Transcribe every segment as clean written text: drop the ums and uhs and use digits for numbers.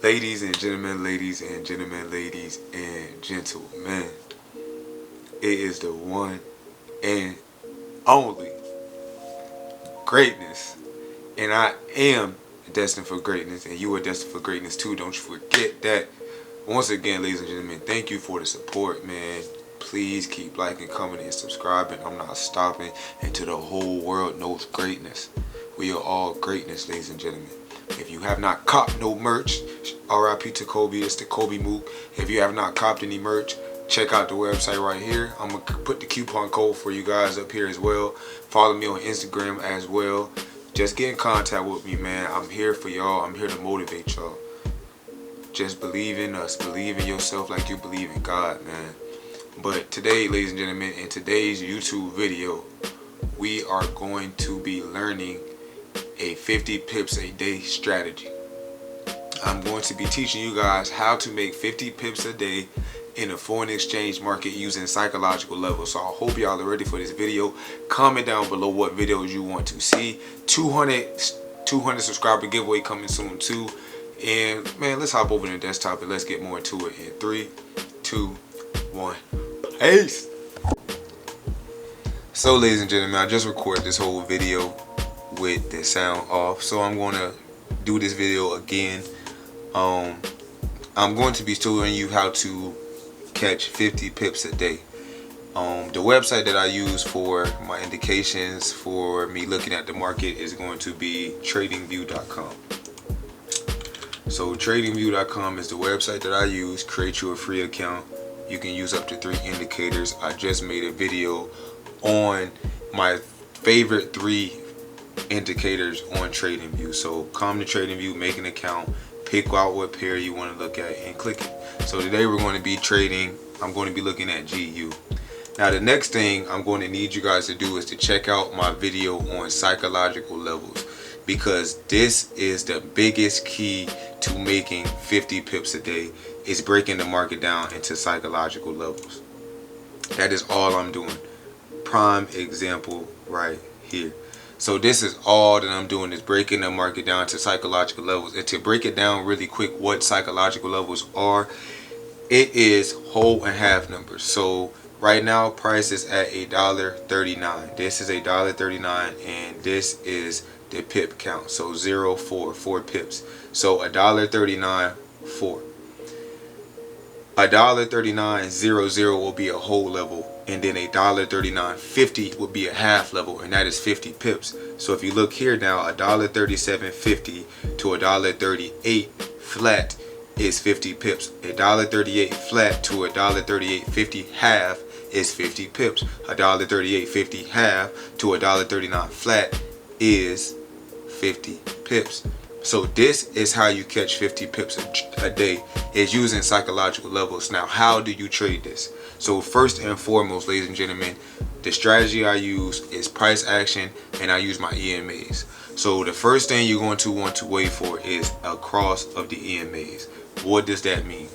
Ladies and gentlemen, ladies and gentlemen, ladies and gentlemen, it is the one and only greatness. And I am destined for greatness, and you are destined for greatness too. Don't you forget that. Once again, ladies and gentlemen, thank you for the support, man. Please keep liking, commenting, and subscribing. I'm not stopping until the whole world knows greatness. We are all greatness, ladies and gentlemen. If you have not copped no merch, RIP to Kobe, it's the Kobe Mook. If you have not copped any merch, check out the website right here. I'm going to put the coupon code for you guys up here as well. Follow me on Instagram as well. Just get in contact with me, man. I'm here for y'all. I'm here to motivate y'all. Just believe in us. Believe in yourself like you believe in God, man. But today, ladies and gentlemen, in today's YouTube video, we are going to be learning a 50 pips a day strategy. I'm going to be teaching you guys how to make 50 pips a day in the foreign exchange market using psychological levels. So I hope y'all are ready for this video. Comment down below what videos you want to see. 200 subscriber giveaway coming soon too. And man, let's hop over to the desktop and let's get more into it in 3, 2, 1. Peace. So ladies and gentlemen, I just recorded this whole video with the sound off, so I'm going to do this video again. I'm going to be showing you how to catch 50 pips a day. The website that I use for my indications for me looking at the market is going to be tradingview.com. So tradingview.com is the website that I use. Create you a free account. You can use up to 3 indicators. I just made a video on my favorite 3 indicators on TradingView. So come to TradingView, make an account, pick out what pair you want to look at and click it. So today we're going to be trading. I'm going to be looking at GU. Now the next thing I'm going to need you guys to do is to check out my video on psychological levels, because this is the biggest key to making 50 pips a day, is breaking the market down into psychological levels. That is all I'm doing. Prime example right here. So this is all that I'm doing, is breaking the market down to psychological levels. And to break it down really quick, what psychological levels are, it is whole and half numbers. So right now price is at $1.39. This is $1.39, and this is the pip count. So 0, 4 pips. So $1.39, 4. $1.39.00 will be a whole level, and then $1.39.50 will be a half level, and that is 50 pips. So if you look here now, $1.37.50 to $1.38 flat is 50 pips. $1.38 flat to $1.38.50 half is 50 pips. $1.38.50 half to $1.39 flat is 50 pips. So this is how you catch 50 pips a day, is using psychological levels. Now, how do you trade this? So first and foremost, ladies and gentlemen, the strategy I use is price action, and I use my EMAs. So the first thing you're going to want to wait for is a cross of the EMAs. What does that mean?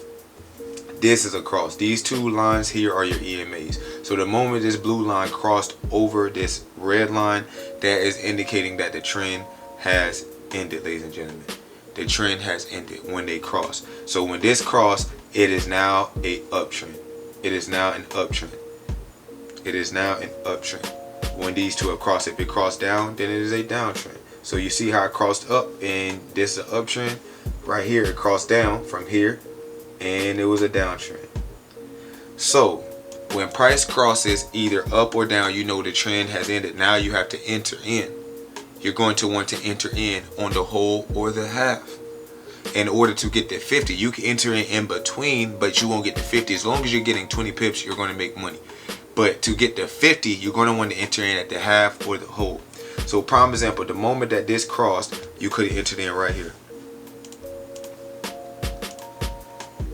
This is a cross. These 2 lines here are your EMAs. So the moment this blue line crossed over this red line, that is indicating that the trend has ended, ladies and gentlemen. The trend has ended when they cross. So when this cross, it is now a uptrend. It is now an uptrend. It is now an uptrend. When these 2 have crossed, if it crossed down, then it is a downtrend. So you see how it crossed up, and this is an uptrend. Right here, it crossed down from here, and it was a downtrend. So when price crosses either up or down, you know the trend has ended. Now you have to enter in. You're going to want to enter in on the whole or the half. In order to get the 50, you can enter in between, but you won't get the 50. As long as you're getting 20 pips, you're going to make money. But to get the 50, you're going to want to enter in at the half or the whole. So prime example, the moment that this crossed, you could have entered in right here.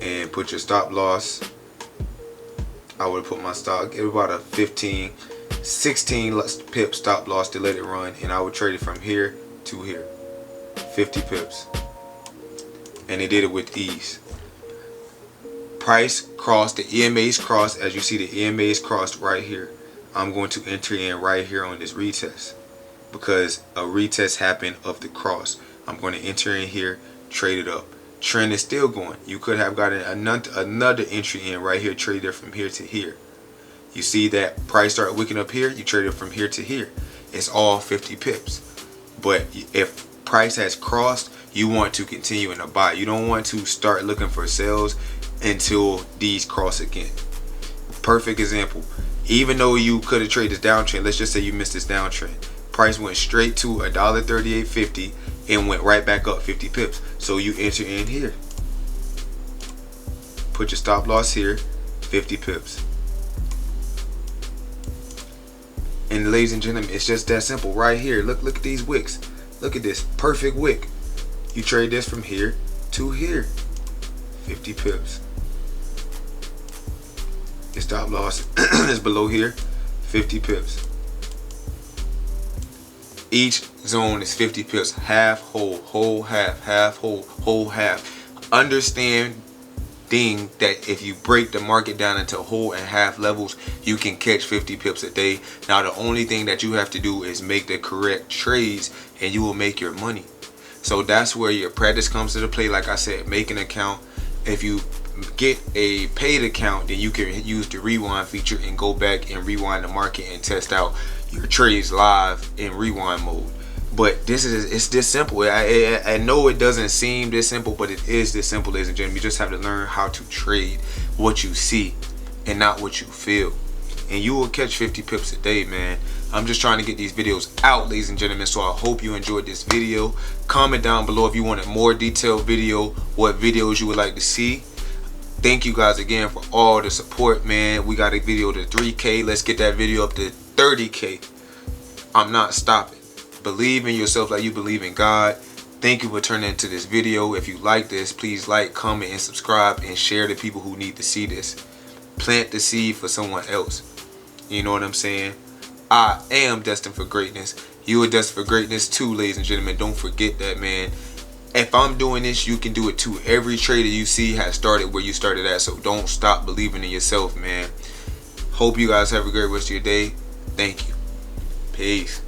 And put your stop loss. I would have put my stop, give about a 15, 16 pip stop loss to let it run, and I would trade it from here to here. 50 pips. And it did it with ease. Price crossed, the EMAs crossed. As you see, the EMAs crossed right here. I'm going to enter in right here on this retest, because a retest happened of the cross. I'm going to enter in here, trade it up. Trend is still going. You could have gotten another entry in right here, traded from here to here. You see that price start wicking up here, you trade it from here to here. It's all 50 pips. But if price has crossed, you want to continue in a buy. You don't want to start looking for sales until these cross again. Perfect example. Even though you could have traded this downtrend, let's just say you missed this downtrend. Price went straight to $1.3850 and went right back up 50 pips. So you enter in here. Put your stop loss here, 50 pips. And ladies and gentlemen, it's just that simple right here. Look at these wicks. Look at this perfect wick. You trade this from here to here, 50 pips. Your stop loss is below here, 50 pips. Each zone is 50 pips. Half, whole, half, half, whole, half. Understanding that if you break the market down into whole and half levels, you can catch 50 pips a day. Now the only thing that you have to do is make the correct trades and you will make your money. So that's where your practice comes to the play. Like I said, make an account. If you get a paid account, then you can use the rewind feature and go back and rewind the market and test out your trades live in rewind mode. But it's this simple. I know it doesn't seem this simple, but it is this simple, ladies and gentlemen. You just have to learn how to trade what you see and not what you feel, and you will catch 50 pips a day, man. I'm just trying to get these videos out, ladies and gentlemen, so I hope you enjoyed this video. Comment down below if you wanted more detailed video, what videos you would like to see. Thank you guys again for all the support, man. We got a video to 3K. Let's get that video up to 30K. I'm not stopping. Believe in yourself like you believe in God. Thank you for turning into this video. If you like this, please like, comment, and subscribe, and share to people who need to see this. Plant the seed for someone else. You know what I'm saying? I am destined for greatness. You are destined for greatness too, ladies and gentlemen. Don't forget that, man. If I'm doing this, you can do it too. Every trader you see has started where you started at. So don't stop believing in yourself, man. Hope you guys have a great rest of your day. Thank you. Peace.